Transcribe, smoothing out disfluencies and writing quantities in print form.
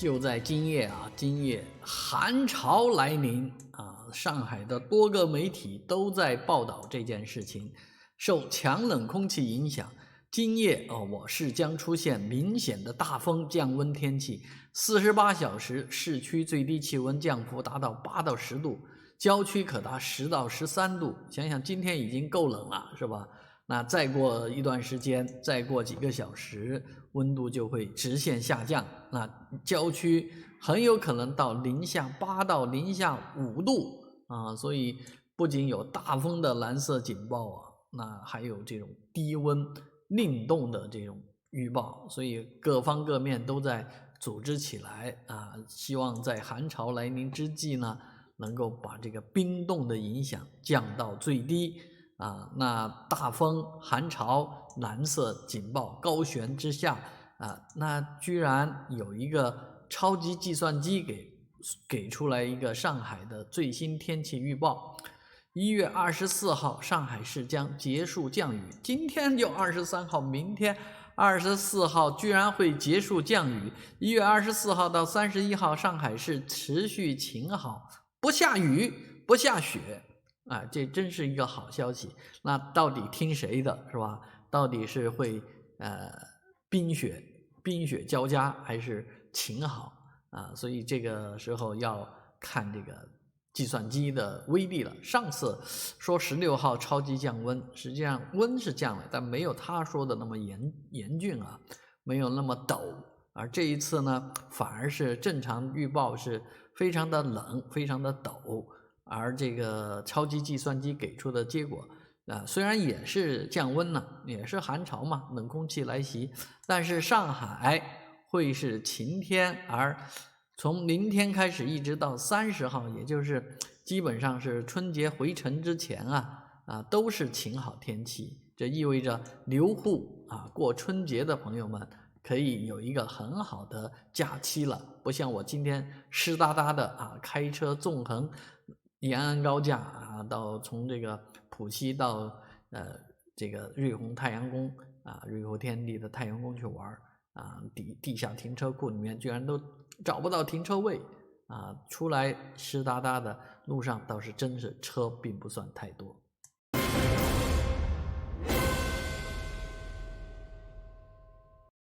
就在今夜寒潮来临上海的多个媒体都在报道这件事情。受强冷空气影响，今夜我市将出现明显的大风降温天气，48小时市区最低气温降幅达到8到10度，郊区可达10到13度。想想今天已经够冷了，是吧？那再过一段时间，再过几个小时，温度就会直线下降。那郊区很有可能到-8到-5度所以不仅有大风的蓝色警报那还有这种低温令冻的这种预报，所以各方各面都在组织起来希望在寒潮来临之际呢，能够把这个冰冻的影响降到最低。那大风寒潮蓝色警报高悬之下那居然有一个超级计算机给出来一个上海的最新天气预报。1月24号上海市将结束降雨，今天就23号，明天24号居然会结束降雨。1月24号到31号上海市持续晴好，不下雨不下雪这真是一个好消息。那到底听谁的，是吧？到底是会冰雪交加还是晴好所以这个时候要看这个计算机的威力了。上次说16号超级降温，实际上温是降了，但没有他说的那么严峻没有那么陡。而这一次呢，反而是正常预报是非常的冷，非常的陡。而这个超级计算机给出的结果虽然也是降温呢，也是寒潮嘛，冷空气来袭，但是上海会是晴天，而从明天开始一直到30号，也就是基本上是春节回程之前都是晴好天气。这意味着留沪过春节的朋友们可以有一个很好的假期了，不像我今天湿哒哒的开车纵横延安高架从这个浦西到这个瑞虹太阳宫瑞虹天地的太阳宫去玩地下停车库里面居然都找不到停车位出来湿哒哒的路上倒是真是车并不算太多。